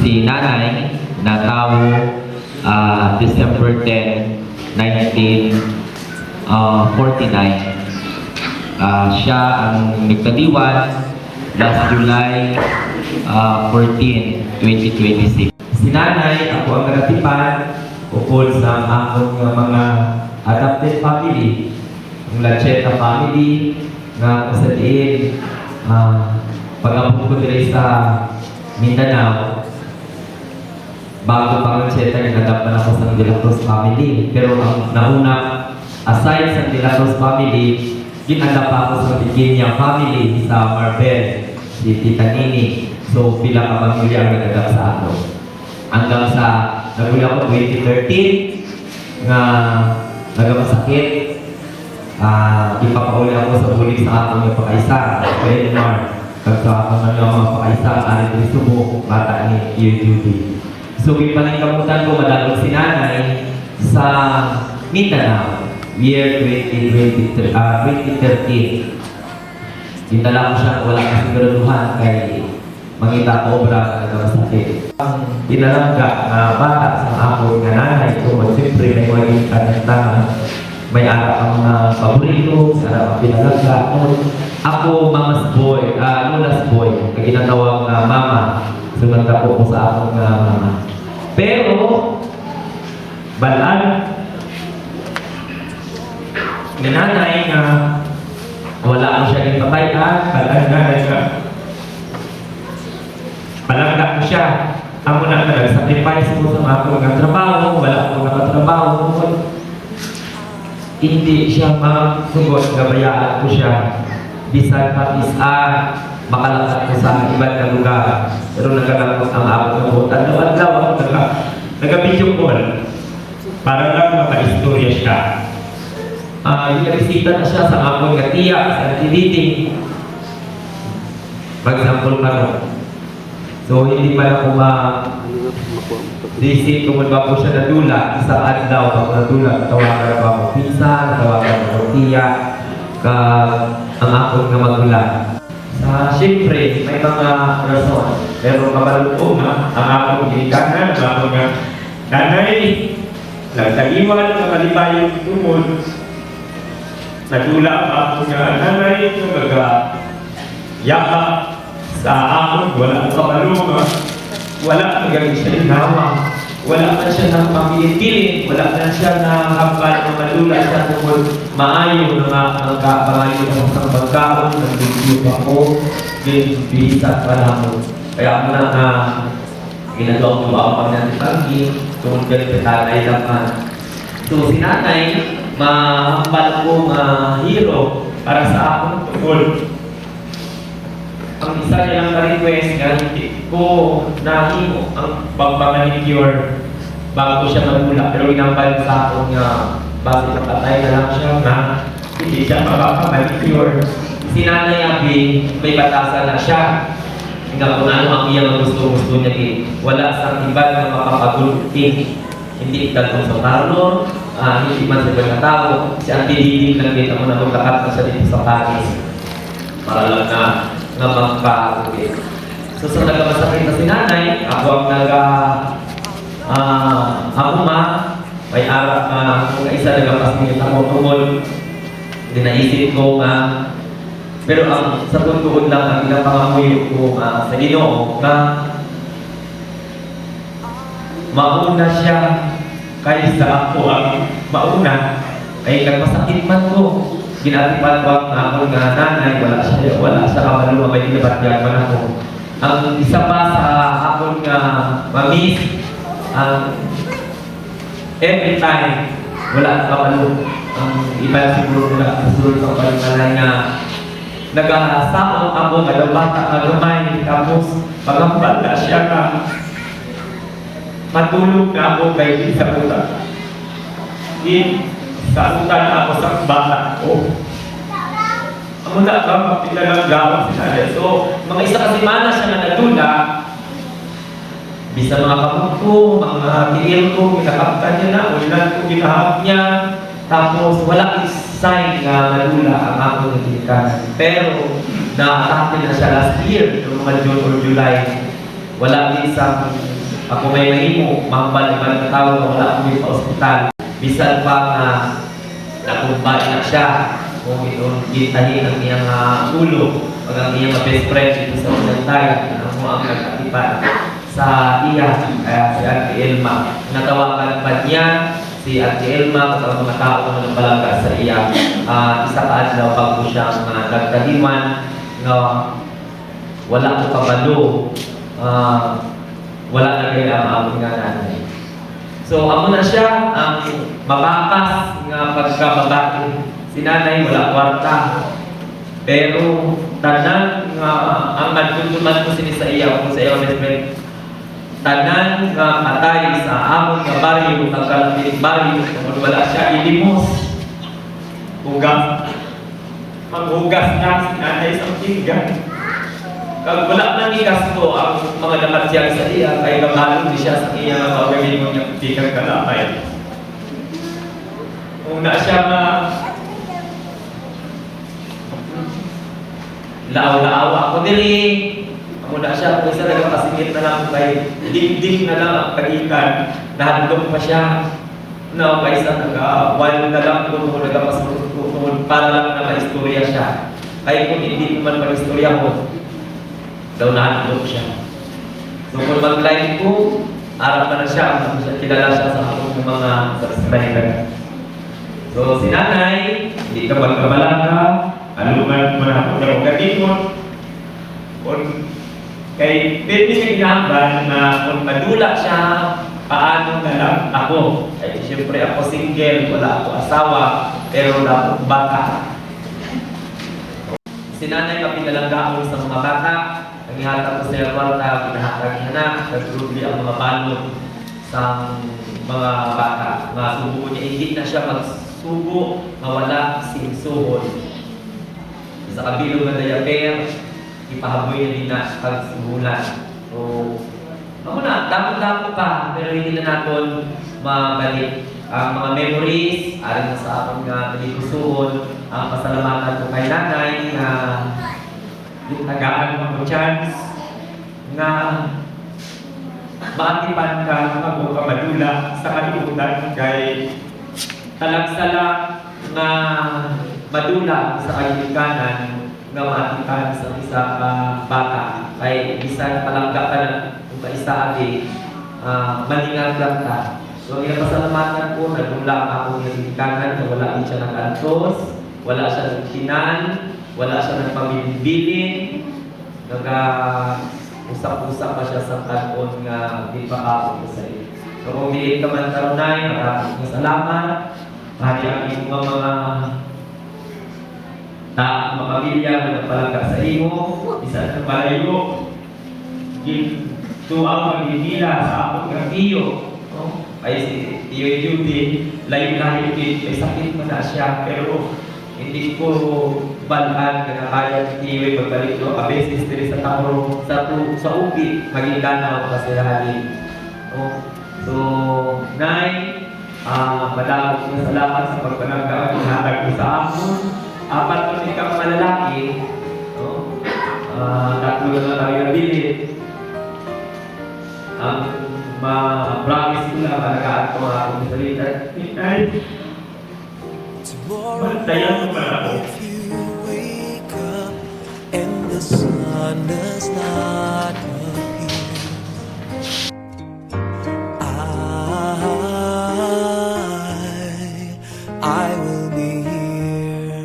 Si nanay na tao December 10, 1949. Siya ang nagkadiwan last July 14, 2026. Si nanay, ako ang nagatipan ukol sa akong mga adopted family, ang Lacheta family, nga kasadiin pag-abot ko dito sa Mindanao. Bago pa Lacheta, nag-adapt na ako sa De La Cruz family. Pero ang nauna, aside sa De La Cruz family, ginadapt ako sa Virginia family sa Marbel, si Tita Nini. So, pila ka pamilya ang nag-adapt sa ato. Hanggang sa naguli ako 2013 nga nagamasakit. ipapauli ako sa bulig sa akong yung pakaisa, Belmar, kag sa akong mga pakaisa, aling Krisubo, bata ni UUB. So, ipalingkamutan ko madalog si nanay sa Mindanao, year 2013. Dinala ko siya, wala ka siguraduhan kay mangita ko obra na nagmasakit. Ang dinalangga na bata sa ako nga nanay ko, siyempre may maging kanintang may ara ang mga paborito, sa ara ang pinalangga. Ako, mama's boy, lola's boy, na ginatawag na mama. Sumanda po ko sa akong mama. Pero, balaan, ni nanay nga wala ang siya ng pabayaan, balaan nanay nga palangga ko siya. Ako na nag-sacrifice ko sa mga trabaho, wala akong nakatrabaho. Hindi siya magsugot, gabayaan ko siya. Bisan pa makalakat ko sa iba't na lugar. Pero nagkalakot ang ako ng butan. Adlaw ako nag-video call para lang maka-istorya siya. Inisita na siya sa akong katiya, sa activity. Mag-sample ka rin. So, hindi pa na ko ma-disip kung ba po siya nadula. Isang adlaw ako nadula. Tawagan ako ako pizza, tawagan ako tiya, ang akong nga magulang. Siyempre, may mga rason. Pero kabalot ko na ang akong ginikanan, ang akong nga nanay, nagtagiwan, nakalibayong tumod. Nadula ang akong nga nanay, yaka sa akong, wala ang kabalong, wala ang gagawin siya ng hawa, wala na siya ng pamilin-pilin, wala na siya ng hambal na madula siya tungkol maayo na magkapangayo ng isang pagkaon, nag-video ako, bisa pa naman. Kaya ako na ginagawa ko ba ang pag-nantipangi, tungkol ganito tanay naman. So si nanay, mahambal ko hero para sa akong tungkol. Ang isa nilang ka-request na hindi ko nahimo ang pagpamanicure bago siya magmula. Pero inambal sa akong base na patay na lang siya na hindi siya makapamanicure. Si Nanay Abi, may batasan na siya. Hanggang kung ano ang iyang gusto niya wala sa iba na makapagulting. Hindi itatong sa parlor, hindi man sa ibang tao. Si Auntie Didi lang din ako na magkakat na siya dito sa Paris. Para lang na magpapagulting. So sa nagkamasakit na si nanay, ako ang ako may arap kung isa nagkapasingit ako tungkol, hindi naisip ko pero ang sa tuntuon lang ang pinapangamuyo ko sa Ginoo na mauna siya kaysa ako ang mauna ay nagmasakit man ko. Ginatipan ko ang ako nga nanay, wala siya kamaluma, may inabatyan man ako. Ang isa pa sa akong mamiss, every time, wala ka malo. Ang iba siguro nila kasulod sa palinalay na nag-asaon ako, bata na lumay, tapos pagambal na siya na matulog na ako kay sa utak. Sa utak na ako sa bata ko. Muna ka, magpila ng gawang sila. So, mga isa kasi mana siya na nadula, bisa mga kapag ko, mga tiil ko, kinakaptan niya na, ulan ko, kinahap niya, tapos wala sign na nadula ang akong nagilikan. Pero, na-atake na siya last year, noong mga June or July. Wala din sa, ako may mahimo, mahambal na tao na wala akong sa ospital. Bisan pa na nakumbay na siya. Kung itong gitahin ang iyang ulo, pag ang iyang best friend dito sa Unantay, ang mga nagkatipan sa iya, si Ate Elma. Natawagan pa niya si Ate Elma at ang mga tao na nagpalaga sa iya. Isa ka adlaw bago siyang nagkadiman na wala ko kabalo, wala na kaya ang aming nanay. So, amo na siya ang mabakas nga pagkababati. Si nanay wala kwarta. Pero tanan nga ang nagtutuman ko sa iya kung sa iyo best tanan nga patay sa amon nga baryo, nagkalapit baryo, kung wala siya ilimos. maghugas na si nanay sa pinggan. Kag wala na ni gasto ang mga dapat siya sa iya, kay gabalon di siya sa iya nga magalimon niya pinggan kalakay. Kung na siya laaw-laaw ako dili, ako na siya kung isa nagkakasingit na lang kay ding na lang ang kagikan, nahandog pa siya. No, kaysa while na lang kung nagkapasutunod para lang na maistorya siya. Kaya kung hindi ko man maistorya mo, daw nahandog siya. So kung mag-live ko, arap pa na siya, kilala siya sa akong mga subscriber. So si nanay, hindi ka magkabalaga, aluman mo na ako daw gatimon. Kung kay pwede siya ginamban na kung madula siya, paano na lang ako? Ay, siyempre ako single, wala ako asawa, pero wala akong bata. Si nanay kapinalanggaon sa mga bata, nangihata ko sa kwarta, pinahatag niya na, nagtrubi ang mga balon sa mga bata. Mga subo niya, hindi na siya magsubo, mawala simsuhon. Sa kabilog na diaper, ipahaboy niya din na pagsubulan. So, ako na, dapat pa, pero hindi na natin mabalik ang mga memories, alam na sa akong nalikusuon, ang pasalamatan ko kay nanay na yung tagaan mo chance na maatipan ka magkamadula sa kalimutan kay talag-sala na madula sa kalimutan nga maatipan sa isa bata kay bisan palangga ka na kung kaisa adi malingat lang ka. So pasalamatan ko, nagmula ako ng kanan na wala din siya nag-antos, wala siya nagkinan, wala siya nagpabilin-bilin, nag-usap-usap pa siya sa kanon nga di pa ako sa iyo. So kung bilit ka man karunay, maraming salamat. Mahali ang iyong mga pamilya na nagpalangga sa iyo, isa sa palayo, tuwang magbibila sa akong kapiyo. Ay si Tiyo Judy, layo-layo din, may sakit mo na siya, pero hindi ko balaan na kaya ni Tiyo magbalik doon. Abesis din sa tamo, sa ubi, maging ganaw kasi halin. So, Nay, madamot na salamat sa pagpanagkaan, ihatag mo sa amon. 4 kami kang malalaki, tatlo na tayo nabilit. Ma-promise ko lang malagaan ko akong salita. Bantayan mo para ako. If you wake up and the sun does not appear, I will be here.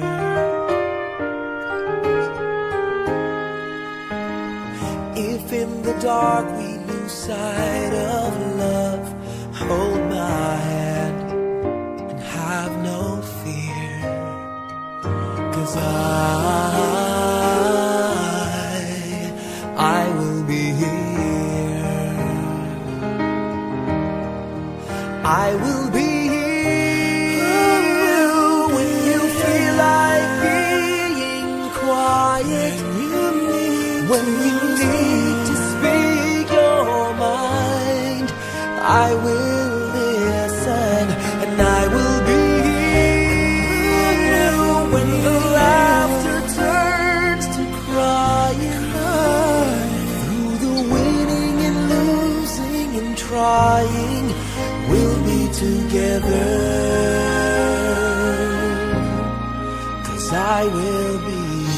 If in the dark we lose sight of love, hold my hand and have no fear, 'cause I will be here. I will be here when you feel like being quiet, when you need to speak your mind. I will listen and I will be here when the laughter turns to crying. Through the winning and losing and trying, we'll be together, 'cause I will be here.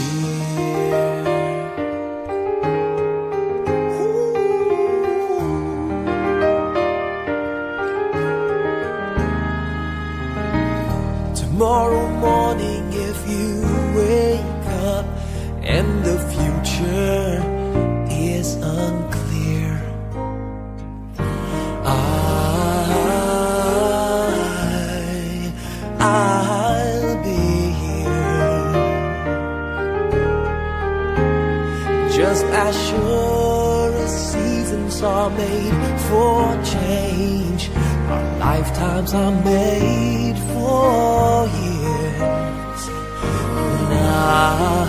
Tomorrow morning, if you wake up and the future is unclear, I'll be here. Just as sure as seasons are made for change, our lifetimes are made for years. na